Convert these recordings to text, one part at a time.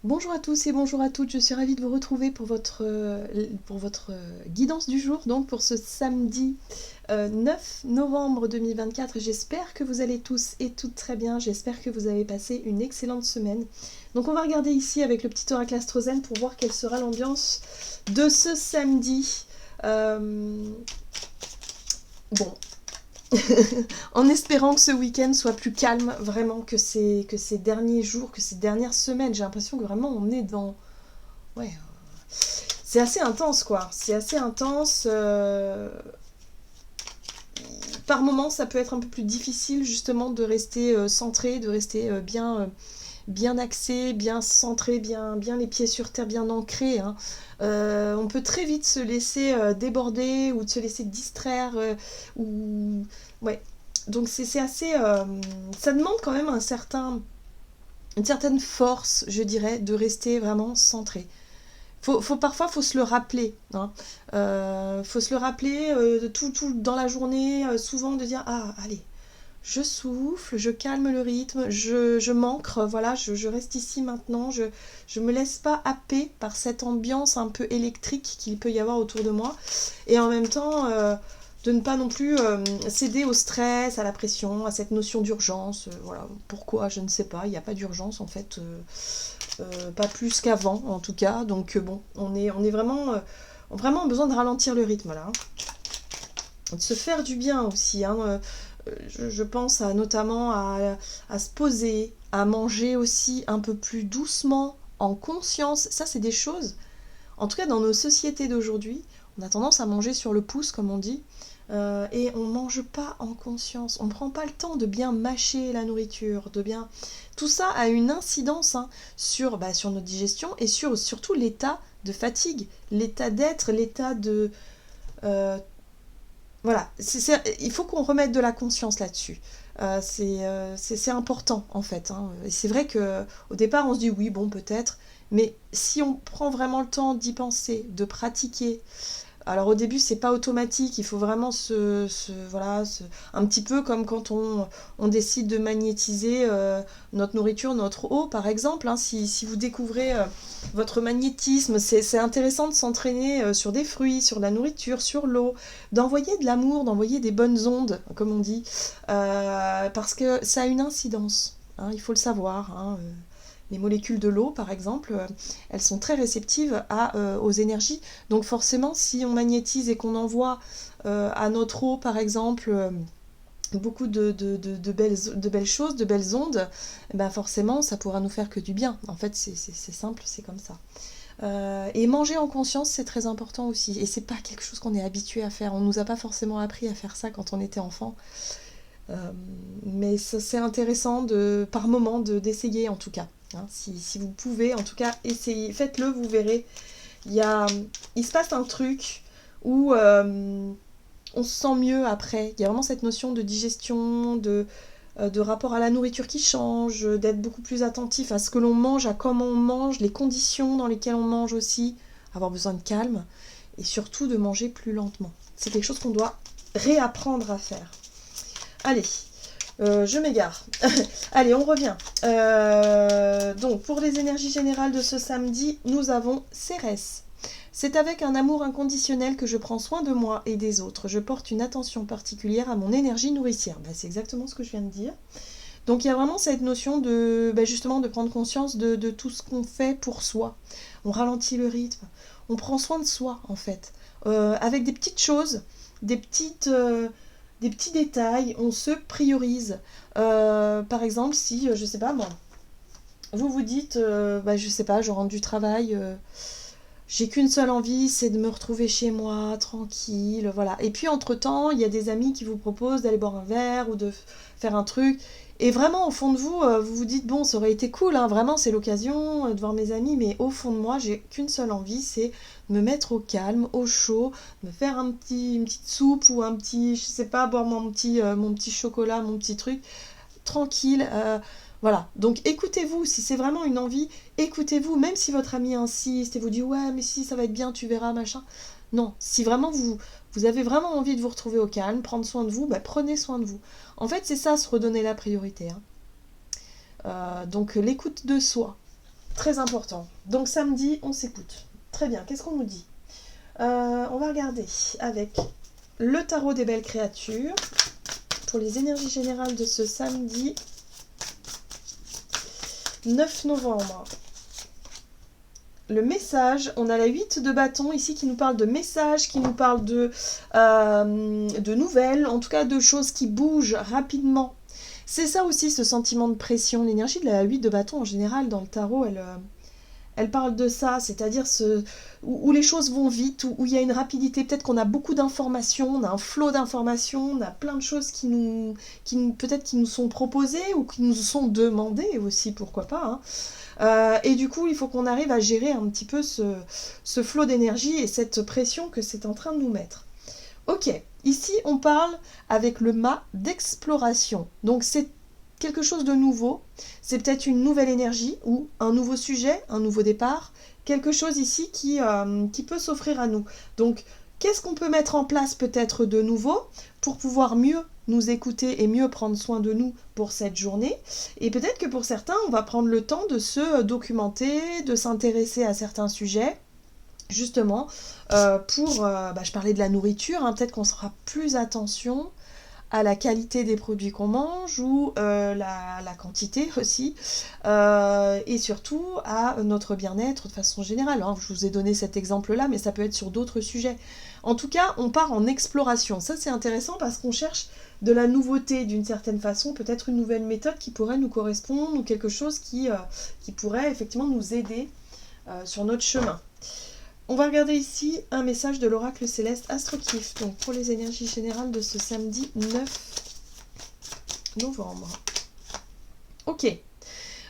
Bonjour à tous et bonjour à toutes, je suis ravie de vous retrouver pour votre guidance du jour, donc pour ce samedi 9 novembre 2024. J'espère que vous allez tous et toutes très bien, j'espère que vous avez passé une excellente semaine. Donc on va regarder ici avec le petit oracle astrozène pour voir quelle sera l'ambiance de ce samedi. Bon, en espérant que ce week-end soit plus calme vraiment que ces derniers jours, que ces dernières semaines. J'ai l'impression que vraiment on est dans... Ouais, c'est assez intense quoi. C'est assez intense. Par moments, ça peut être un peu plus difficile justement de rester centré, de rester bien axé, bien centré, bien les pieds sur terre, bien ancré. Hein. On peut très vite se laisser déborder ou de se laisser distraire. Ou... Ouais. Donc c'est assez... ça demande quand même une certaine force, je dirais, de rester vraiment centré. Parfois, faut se le rappeler. Hein. Faut se le rappeler tout dans la journée, souvent de dire ah, allez, je souffle, je calme le rythme, je m'ancre, voilà, je reste ici maintenant, je me laisse pas happer par cette ambiance un peu électrique qu'il peut y avoir autour de moi. Et en même temps, de ne pas non plus céder au stress, à la pression, à cette notion d'urgence. Voilà, pourquoi, je ne sais pas, il n'y a pas d'urgence en fait. Pas plus qu'avant en tout cas. Donc bon, on est vraiment besoin de ralentir le rythme là. De se faire du bien aussi. Hein. Je pense notamment à se poser, à manger aussi un peu plus doucement, en conscience. Ça, c'est des choses, en tout cas dans nos sociétés d'aujourd'hui, on a tendance à manger sur le pouce, comme on dit, et on ne mange pas en conscience. On ne prend pas le temps de bien mâcher la nourriture, de bien... Tout ça a une incidence hein, sur notre digestion et surtout l'état de fatigue, l'état d'être, l'état de... euh, voilà, il faut qu'on remette de la conscience là-dessus. C'est important en fait. Hein. Et c'est vrai que au départ on se dit oui bon peut-être, mais si on prend vraiment le temps d'y penser, de pratiquer, alors au début c'est pas automatique, il faut vraiment un petit peu comme quand on décide de magnétiser notre nourriture, notre eau par exemple. Hein. Si vous découvrez votre magnétisme, c'est intéressant de s'entraîner sur des fruits, sur la nourriture, sur l'eau, d'envoyer de l'amour, d'envoyer des bonnes ondes, comme on dit, parce que ça a une incidence. Hein, il faut le savoir. Hein. Les molécules de l'eau, par exemple, elles sont très réceptives aux énergies. Donc forcément, si on magnétise et qu'on envoie à notre eau, par exemple, beaucoup de belles choses, de belles ondes, ben forcément, ça pourra nous faire que du bien. En fait, c'est simple, c'est comme ça. Et manger en conscience, c'est très important aussi. Et c'est pas quelque chose qu'on est habitué à faire. On nous a pas forcément appris à faire ça quand on était enfant. Mais c'est intéressant par moment d'essayer en tout cas. Hein, si vous pouvez, en tout cas, essayez, faites-le, vous verrez. Il, y a, il se passe un truc où on se sent mieux après. Il y a vraiment cette notion de digestion, de rapport à la nourriture qui change, d'être beaucoup plus attentif à ce que l'on mange, à comment on mange, les conditions dans lesquelles on mange aussi, avoir besoin de calme, et surtout de manger plus lentement. C'est quelque chose qu'on doit réapprendre à faire. Allez, je m'égare. Allez, on revient. Donc, pour les énergies générales de ce samedi, nous avons Cérès. C'est avec un amour inconditionnel que je prends soin de moi et des autres. Je porte une attention particulière à mon énergie nourricière. C'est exactement ce que je viens de dire. Donc il y a vraiment cette notion de justement de prendre conscience de tout ce qu'on fait pour soi. On ralentit le rythme, on prend soin de soi en fait. Avec des petites choses, des petits détails, on se priorise. Par exemple, si, je sais pas, moi, vous vous dites, je sais pas, je rentre du travail, j'ai qu'une seule envie, c'est de me retrouver chez moi, tranquille, voilà. Et puis entre-temps, il y a des amis qui vous proposent d'aller boire un verre ou de faire un truc. Et vraiment, au fond de vous, vous vous dites, bon, ça aurait été cool, hein, vraiment, c'est l'occasion de voir mes amis, mais au fond de moi, j'ai qu'une seule envie, c'est de me mettre au calme, au chaud, me faire une petite soupe ou un petit, je sais pas, boire mon petit chocolat, mon petit truc, tranquille. Voilà, donc écoutez-vous, si c'est vraiment une envie, écoutez-vous, même si votre ami insiste et vous dit ouais mais si ça va être bien, tu verras, machin. Non, si vraiment vous avez vraiment envie de vous retrouver au calme, prendre soin de vous, prenez soin de vous. En fait c'est ça, se redonner la priorité. Hein. Donc l'écoute de soi. Très important. Donc samedi, on s'écoute. Très bien, qu'est-ce qu'on nous dit? On va regarder avec le tarot des belles créatures pour les énergies générales de ce samedi 9 novembre. Le message, on a la 8 de bâton ici qui nous parle de messages, qui nous parle de nouvelles, en tout cas de choses qui bougent rapidement. C'est ça aussi ce sentiment de pression. L'énergie de la 8 de bâton en général dans le tarot, elle parle de ça, c'est-à-dire où les choses vont vite, où il y a une rapidité. Peut-être qu'on a beaucoup d'informations, on a un flot d'informations, on a plein de choses peut-être qui nous sont proposées ou qui nous sont demandées aussi, pourquoi pas. Et du coup, il faut qu'on arrive à gérer un petit peu ce flot d'énergie et cette pression que c'est en train de nous mettre. Ok, ici on parle avec le mât d'exploration. Donc c'est quelque chose de nouveau, c'est peut-être une nouvelle énergie ou un nouveau sujet, un nouveau départ, quelque chose ici qui peut s'offrir à nous. Donc qu'est-ce qu'on peut mettre en place peut-être de nouveau pour pouvoir mieux nous écouter et mieux prendre soin de nous pour cette journée? Et peut-être que pour certains, on va prendre le temps de se documenter, de s'intéresser à certains sujets, justement, je parlais de la nourriture, peut-être qu'on fera plus attention à la qualité des produits qu'on mange ou la quantité aussi, et surtout à notre bien-être de façon générale. Je vous ai donné cet exemple-là, mais ça peut être sur d'autres sujets. En tout cas, on part en exploration. Ça, c'est intéressant parce qu'on cherche de la nouveauté d'une certaine façon, peut-être une nouvelle méthode qui pourrait nous correspondre ou quelque chose qui pourrait effectivement nous aider sur notre chemin. On va regarder ici un message de l'oracle céleste Astrokif, donc pour les énergies générales de ce samedi 9 novembre. Ok,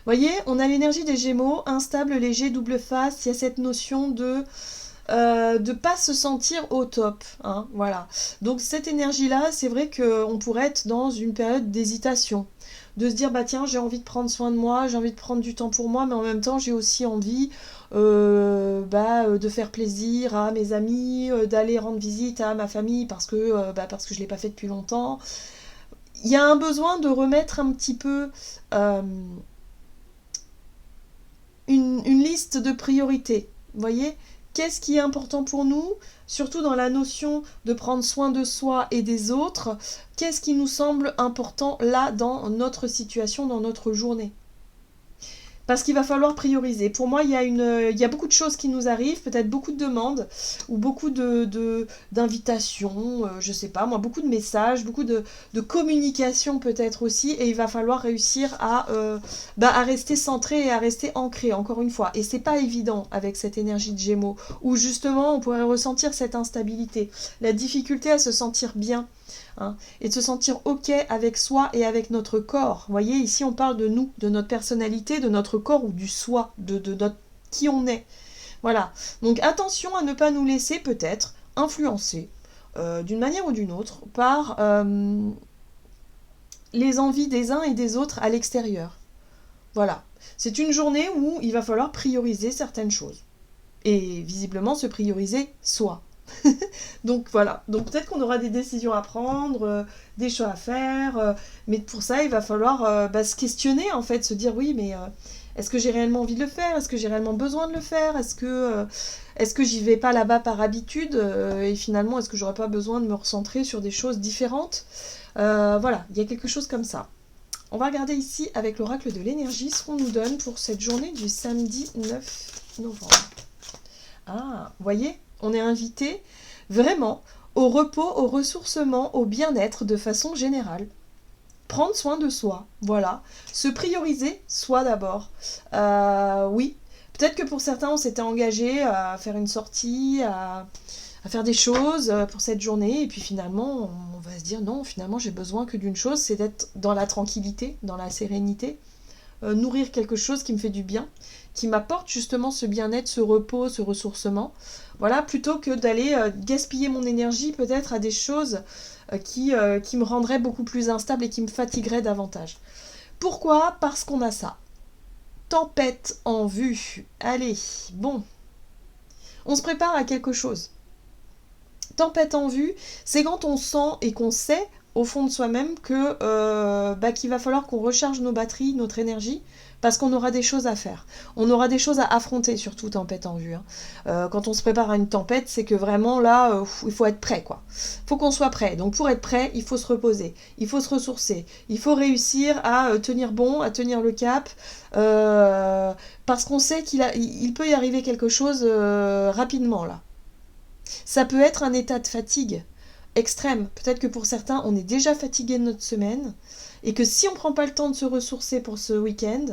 voyez, on a l'énergie des Gémeaux, instable, léger, double face, il y a cette notion de pas se sentir au top, voilà. Donc cette énergie-là, c'est vrai qu'on pourrait être dans une période d'hésitation, de se dire, tiens, j'ai envie de prendre soin de moi, j'ai envie de prendre du temps pour moi, mais en même temps, j'ai aussi envie de faire plaisir à mes amis, d'aller rendre visite à ma famille parce que je ne l'ai pas fait depuis longtemps. Il y a un besoin de remettre un petit peu une liste de priorités, vous voyez ? Qu'est-ce qui est important pour nous, surtout dans la notion de prendre soin de soi et des autres? Qu'est-ce qui nous semble important là dans notre situation, dans notre journée? Parce qu'il va falloir prioriser. Pour moi, il y a beaucoup de choses qui nous arrivent, peut-être beaucoup de demandes, ou beaucoup d'invitations, je sais pas, moi, beaucoup de messages, beaucoup de communication peut-être aussi, et il va falloir réussir à rester centré et à rester ancré, encore une fois. Et c'est pas évident avec cette énergie de Gémeaux, où justement on pourrait ressentir cette instabilité, la difficulté à se sentir bien. Et de se sentir ok avec soi et avec notre corps. Vous voyez, ici on parle de nous, de notre personnalité, de notre corps ou du soi, de notre qui on est. Voilà. Donc attention à ne pas nous laisser peut-être influencer d'une manière ou d'une autre par les envies des uns et des autres à l'extérieur. Voilà. C'est une journée où il va falloir prioriser certaines choses. Et visiblement se prioriser soi. Donc voilà, donc peut-être qu'on aura des décisions à prendre, des choix à faire, mais pour ça il va falloir se questionner en fait, se dire oui mais est-ce que j'ai réellement envie de le faire, est-ce que j'ai réellement besoin de le faire, est-ce que j'y vais pas là-bas par habitude et finalement est-ce que j'aurais pas besoin de me recentrer sur des choses différentes, voilà, il y a quelque chose comme ça. On va regarder ici avec l'oracle de l'énergie ce qu'on nous donne pour cette journée du samedi 9 novembre. Ah, vous voyez, on est invité vraiment au repos, au ressourcement, au bien-être de façon générale. Prendre soin de soi, voilà. Se prioriser soi d'abord. Oui, peut-être que pour certains, on s'était engagé à faire une sortie, à faire des choses pour cette journée, et puis finalement, on va se dire non, finalement, j'ai besoin que d'une chose, c'est d'être dans la tranquillité, dans la sérénité, nourrir quelque chose qui me fait du bien, qui m'apporte justement ce bien-être, ce repos, ce ressourcement. Voilà, plutôt que d'aller gaspiller mon énergie peut-être à des choses qui me rendraient beaucoup plus instable et qui me fatigueraient davantage. Pourquoi ? Parce qu'on a ça. Tempête en vue. Allez, bon. On se prépare à quelque chose. Tempête en vue, c'est quand on sent et qu'on sait au fond de soi-même que qu'il va falloir qu'on recharge nos batteries, notre énergie, parce qu'on aura des choses à faire. On aura des choses à affronter, surtout tempête en vue. Quand on se prépare à une tempête, c'est que vraiment là, il faut être prêt, quoi. Il faut qu'on soit prêt. Donc pour être prêt, il faut se reposer, il faut se ressourcer, il faut réussir à tenir bon, à tenir le cap, parce qu'on sait il peut y arriver quelque chose rapidement, là. Ça peut être un état de fatigue extrême. Peut-être que pour certains, on est déjà fatigué de notre semaine et que si on ne prend pas le temps de se ressourcer pour ce week-end,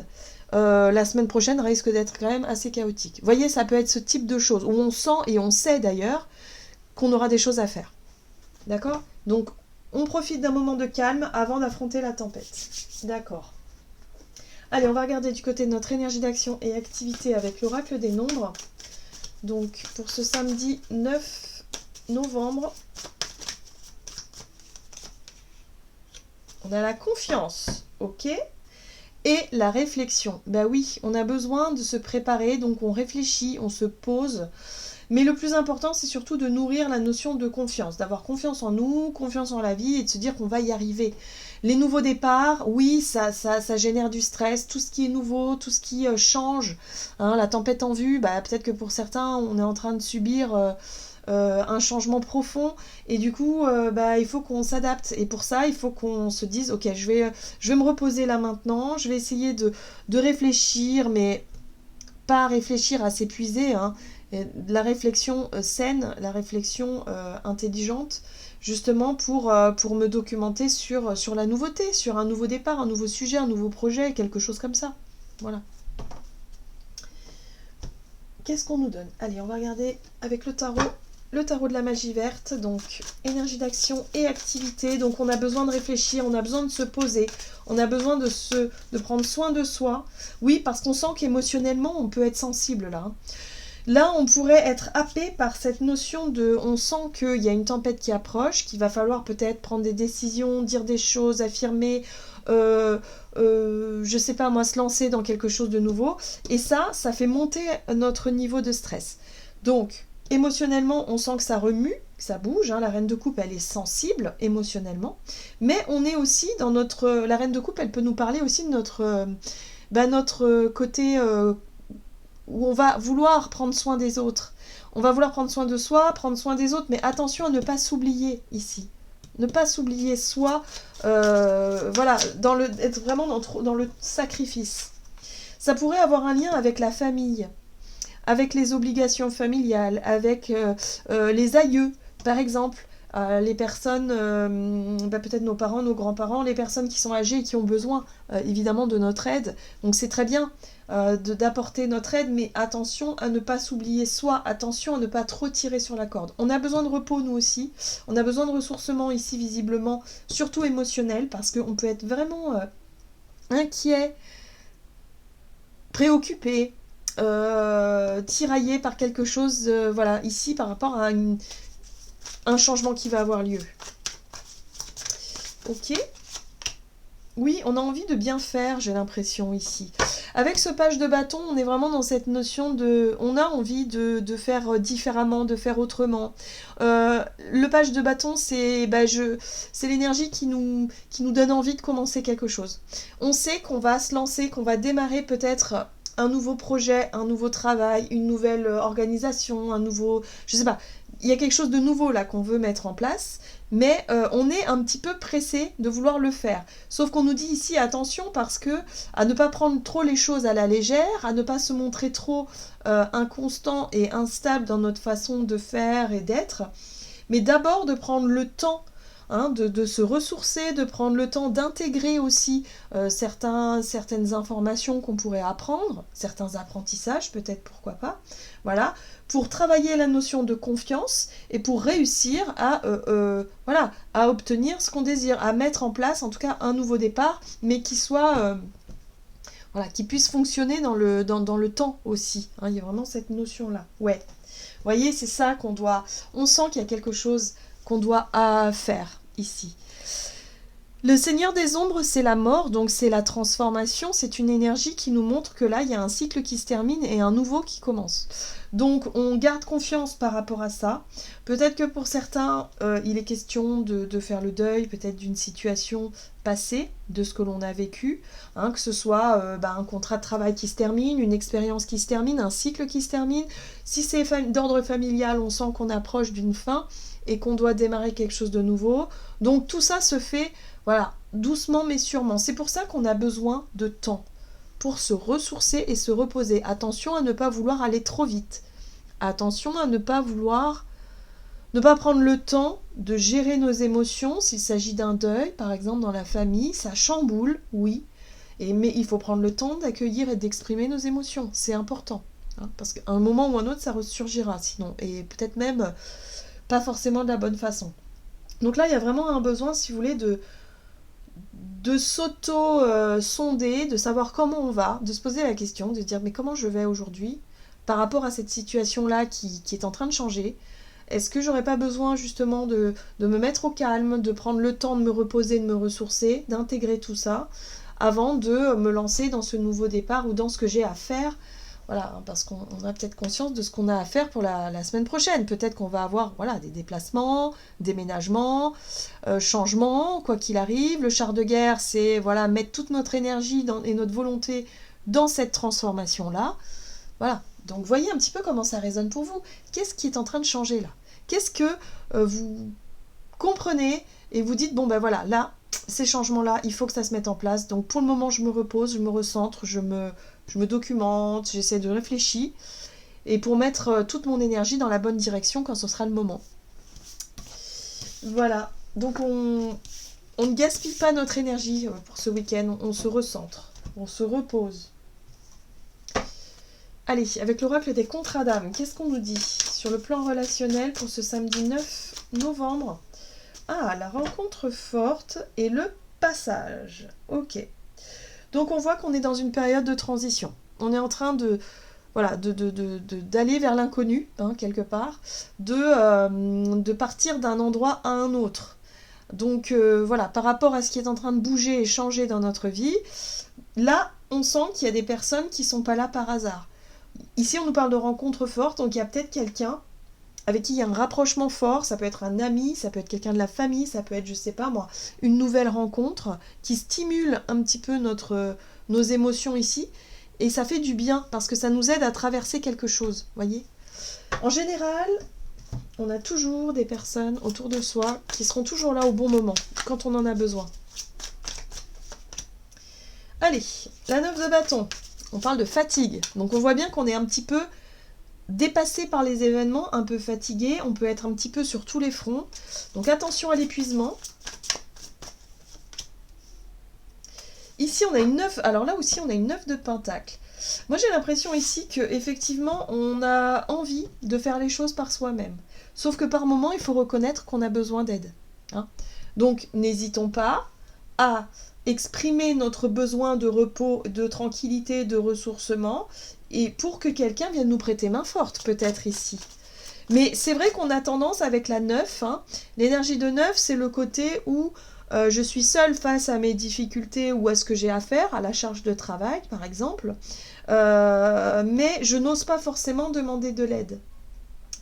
la semaine prochaine risque d'être quand même assez chaotique. Vous voyez, ça peut être ce type de choses où on sent et on sait d'ailleurs qu'on aura des choses à faire. D'accord? Donc, on profite d'un moment de calme avant d'affronter la tempête. D'accord. Allez, on va regarder du côté de notre énergie d'action et activité avec l'oracle des nombres. Donc, pour ce samedi 9 novembre, on a la confiance, ok, et la réflexion. Bah oui, on a besoin de se préparer, donc on réfléchit, on se pose. Mais le plus important, c'est surtout de nourrir la notion de confiance, d'avoir confiance en nous, confiance en la vie et de se dire qu'on va y arriver. Les nouveaux départs, oui, ça génère du stress, tout ce qui est nouveau, tout ce qui change. La tempête en vue, bah, peut-être que pour certains, on est en train de subir un changement profond et du coup, il faut qu'on s'adapte. Et pour ça, il faut qu'on se dise, ok, je vais me reposer là maintenant, je vais essayer de réfléchir, mais pas réfléchir à s'épuiser, la réflexion saine, la réflexion intelligente, justement pour me documenter sur la nouveauté, sur un nouveau départ, un nouveau sujet, un nouveau projet, quelque chose comme ça. Voilà. Qu'est-ce qu'on nous donne? Allez, on va regarder avec le tarot de la magie verte, donc énergie d'action et activité. Donc on a besoin de réfléchir, on a besoin de se poser, on a besoin de prendre soin de soi. Oui, parce qu'on sent qu'émotionnellement, on peut être sensible là. Là, on pourrait être happé par cette notion de... On sent qu'il y a une tempête qui approche, qu'il va falloir peut-être prendre des décisions, dire des choses, affirmer, je sais pas moi, se lancer dans quelque chose de nouveau. Et ça fait monter notre niveau de stress. Donc, émotionnellement, on sent que ça remue, que ça bouge. La reine de coupe, elle est sensible émotionnellement. Mais on est aussi dans notre... La reine de coupe, elle peut nous parler aussi de notre côté... où on va vouloir prendre soin des autres. On va vouloir prendre soin de soi, prendre soin des autres, mais attention à ne pas s'oublier ici. Ne pas s'oublier soi, être vraiment dans le sacrifice. Ça pourrait avoir un lien avec la famille, avec les obligations familiales, avec les aïeux, par exemple. Les personnes, peut-être nos parents, nos grands-parents, les personnes qui sont âgées et qui ont besoin évidemment de notre aide. Donc c'est très bien d'apporter notre aide, mais attention à ne pas s'oublier soi, attention à ne pas trop tirer sur la corde. On a besoin de repos nous aussi, on a besoin de ressourcement ici visiblement, surtout émotionnel, parce qu'on peut être vraiment inquiet, préoccupé, tiraillé par quelque chose, ici par rapport à un changement qui va avoir lieu. Ok. Oui, on a envie de bien faire, j'ai l'impression ici. Avec ce page de bâton, on est vraiment dans cette notion de... On a envie de faire différemment, de faire autrement. Le page de bâton, c'est l'énergie qui nous donne envie de commencer quelque chose. On sait qu'on va se lancer, qu'on va démarrer peut-être un nouveau projet, un nouveau travail, une nouvelle organisation, un nouveau... Je sais pas, il y a quelque chose de nouveau là qu'on veut mettre en place, mais on est un petit peu pressé de vouloir le faire. Sauf qu'on nous dit ici, attention, parce que à ne pas prendre trop les choses à la légère, à ne pas se montrer trop inconstant et instable dans notre façon de faire et d'être, mais d'abord de prendre le temps de se ressourcer, de prendre le temps d'intégrer aussi certaines informations qu'on pourrait apprendre, certains apprentissages peut-être, pourquoi pas, voilà, pour travailler la notion de confiance et pour réussir à obtenir ce qu'on désire, à mettre en place en tout cas un nouveau départ, mais qui soit... qui puisse fonctionner dans le temps aussi. Il y a vraiment cette notion-là. Ouais. Vous voyez, c'est ça qu'on doit... On sent qu'il y a quelque chose qu'on doit faire ici. Le Seigneur des Ombres, c'est la mort, donc c'est la transformation, c'est une énergie qui nous montre que là, il y a un cycle qui se termine et un nouveau qui commence. Donc on garde confiance par rapport à ça. Peut-être que pour certains, il est question de faire le deuil, peut-être d'une situation passée, de ce que l'on a vécu, hein, que ce soit un contrat de travail qui se termine, une expérience qui se termine, un cycle qui se termine. Si c'est d'ordre familial, on sent qu'on approche d'une fin et qu'on doit démarrer quelque chose de nouveau. Donc tout ça se fait, voilà, doucement mais sûrement. C'est pour ça qu'on a besoin de temps pour se ressourcer et se reposer. Attention à ne pas vouloir aller trop vite. Attention à ne pas prendre le temps de gérer nos émotions. S'il s'agit d'un deuil, par exemple dans la famille, ça chamboule, oui. Mais il faut prendre le temps d'accueillir et d'exprimer nos émotions. C'est important. Hein, parce qu'à un moment ou un autre, ça ressurgira sinon. Et peut-être même pas forcément de la bonne façon. Donc là, il y a vraiment un besoin, si vous voulez, de s'auto-sonder, de savoir comment on va, de se poser la question, de se dire mais comment je vais aujourd'hui par rapport à cette situation-là qui est en train de changer. Est-ce que j'aurais pas besoin justement de me mettre au calme, de prendre le temps de me reposer, de me ressourcer, d'intégrer tout ça avant de me lancer dans ce nouveau départ ou dans ce que j'ai à faire. Voilà, parce qu'on a peut-être conscience de ce qu'on a à faire pour la semaine prochaine. Peut-être qu'on va avoir des déplacements, déménagements, changements, quoi qu'il arrive. Le char de guerre, c'est mettre toute notre énergie et notre volonté dans cette transformation-là. Voilà, donc voyez un petit peu comment ça résonne pour vous. Qu'est-ce qui est en train de changer là? Qu'est-ce que vous comprenez et vous dites, là, ces changements-là, il faut que ça se mette en place. Donc pour le moment, je me repose, je me recentre, je me documente, j'essaie de réfléchir et pour mettre toute mon énergie dans la bonne direction quand ce sera le moment. Voilà, donc on ne gaspille pas notre énergie pour ce week-end, on se recentre, on se repose. Allez, avec l'oracle des contrats d'âme, qu'est-ce qu'on nous dit sur le plan relationnel pour ce samedi 9 novembre? Ah, la rencontre forte et le passage. Ok. Donc on voit qu'on est dans une période de transition. On est en train d'aller vers l'inconnu, hein, quelque part, de partir d'un endroit à un autre. Donc par rapport à ce qui est en train de bouger et changer dans notre vie, là, on sent qu'il y a des personnes qui ne sont pas là par hasard. Ici, on nous parle de rencontre forte, donc il y a peut-être quelqu'un avec qui il y a un rapprochement fort, ça peut être un ami, ça peut être quelqu'un de la famille, ça peut être, je sais pas moi, une nouvelle rencontre qui stimule un petit peu nos émotions ici, et ça fait du bien, parce que ça nous aide à traverser quelque chose, voyez. En général, on a toujours des personnes autour de soi qui seront toujours là au bon moment, quand on en a besoin. Allez, la 9 de bâton, on parle de fatigue, donc on voit bien qu'on est un petit peu dépassé par les événements, un peu fatigué, on peut être un petit peu sur tous les fronts. Donc attention à l'épuisement. Ici on a une 9, alors là aussi on a une 9 de pentacle. Moi j'ai l'impression ici que effectivement on a envie de faire les choses par soi-même. Sauf que par moment il faut reconnaître qu'on a besoin d'aide. Hein. Donc n'hésitons pas à exprimer notre besoin de repos, de tranquillité, de ressourcement, et pour que quelqu'un vienne nous prêter main forte, peut-être ici. Mais c'est vrai qu'on a tendance avec la 9, hein, l'énergie de 9, c'est le côté où je suis seule face à mes difficultés ou à ce que j'ai à faire, à la charge de travail, par exemple, mais je n'ose pas forcément demander de l'aide.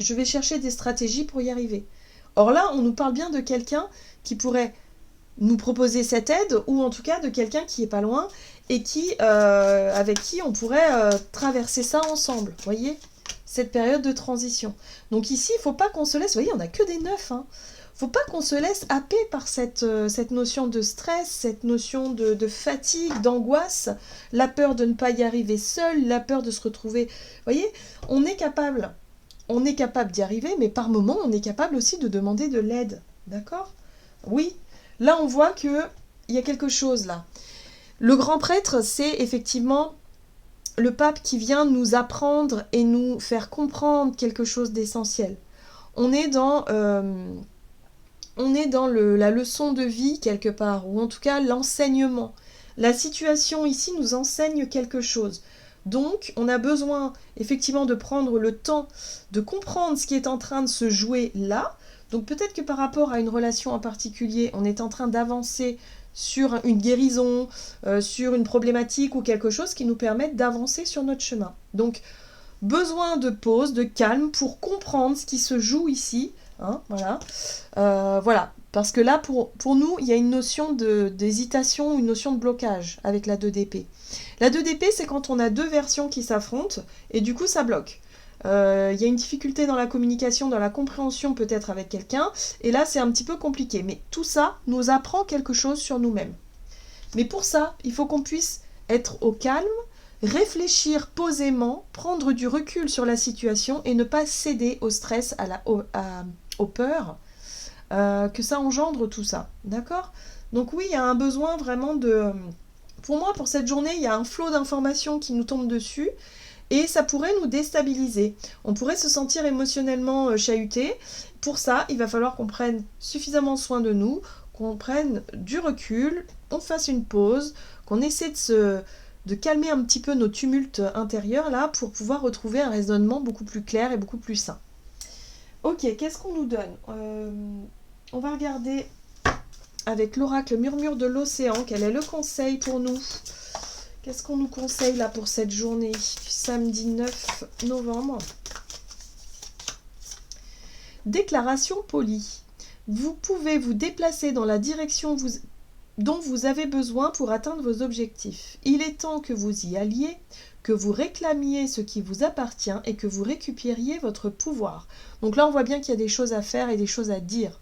Je vais chercher des stratégies pour y arriver. Or là, on nous parle bien de quelqu'un qui pourrait nous proposer cette aide, ou en tout cas de quelqu'un qui est pas loin et avec qui on pourrait traverser ça ensemble, vous voyez, cette période de transition. Donc ici, il ne faut pas qu'on se laisse, vous voyez, on n'a que des 9, hein. Faut pas qu'on se laisse happer par cette notion de stress, cette notion de fatigue, d'angoisse, la peur de ne pas y arriver seul, la peur de se retrouver, vous voyez, on est capable d'y arriver, mais par moment, on est capable aussi de demander de l'aide, d'accord? Oui. Là, on voit qu'il y a quelque chose là. Le grand prêtre, c'est effectivement le pape qui vient nous apprendre et nous faire comprendre quelque chose d'essentiel. On est dans la leçon de vie quelque part, ou en tout cas l'enseignement. La situation ici nous enseigne quelque chose. Donc, on a besoin effectivement de prendre le temps de comprendre ce qui est en train de se jouer là. Donc peut-être que par rapport à une relation en particulier, on est en train d'avancer sur une guérison, sur une problématique ou quelque chose qui nous permette d'avancer sur notre chemin. Donc, besoin de pause, de calme pour comprendre ce qui se joue ici. Hein, voilà. Voilà. Parce que là, pour nous, il y a une notion d'hésitation, une notion de blocage avec la 2 d'épée. La 2 d'épée, c'est quand on a deux versions qui s'affrontent et du coup, ça bloque. Il y a une difficulté dans la communication, dans la compréhension peut-être avec quelqu'un, et là, c'est un petit peu compliqué. Mais tout ça nous apprend quelque chose sur nous-mêmes. Mais pour ça, il faut qu'on puisse être au calme, réfléchir posément, prendre du recul sur la situation et ne pas céder au stress, aux peurs, que ça engendre tout ça, d'accord? Donc oui, il y a un besoin vraiment de... Pour moi, pour cette journée, il y a un flot d'informations qui nous tombe dessus et ça pourrait nous déstabiliser. On pourrait se sentir émotionnellement chahuté. Pour ça, il va falloir qu'on prenne suffisamment soin de nous, qu'on prenne du recul, on fasse une pause, qu'on essaie de calmer un petit peu nos tumultes intérieurs là pour pouvoir retrouver un raisonnement beaucoup plus clair et beaucoup plus sain. Ok, qu'est-ce qu'on nous donne? On va regarder avec l'oracle Murmure de l'Océan, quel est le conseil pour nous? Qu'est-ce qu'on nous conseille là pour cette journée du samedi 9 novembre? Déclaration polie. Vous pouvez vous déplacer dans la direction dont vous avez besoin pour atteindre vos objectifs. Il est temps que vous y alliez, que vous réclamiez ce qui vous appartient et que vous récupériez votre pouvoir. Donc là, on voit bien qu'il y a des choses à faire et des choses à dire.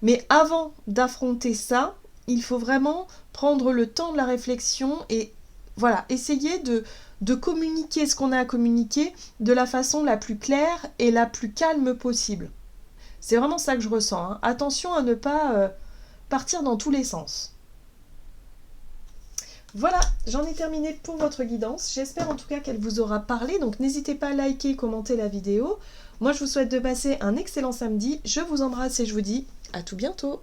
Mais avant d'affronter ça, il faut vraiment prendre le temps de la réflexion et voilà, essayer de communiquer ce qu'on a à communiquer de la façon la plus claire et la plus calme possible. C'est vraiment ça que je ressens. Hein. Attention à ne pas partir dans tous les sens. Voilà, j'en ai terminé pour votre guidance. J'espère en tout cas qu'elle vous aura parlé. Donc n'hésitez pas à liker, commenter la vidéo. Moi, je vous souhaite de passer un excellent samedi. Je vous embrasse et je vous dis à tout bientôt.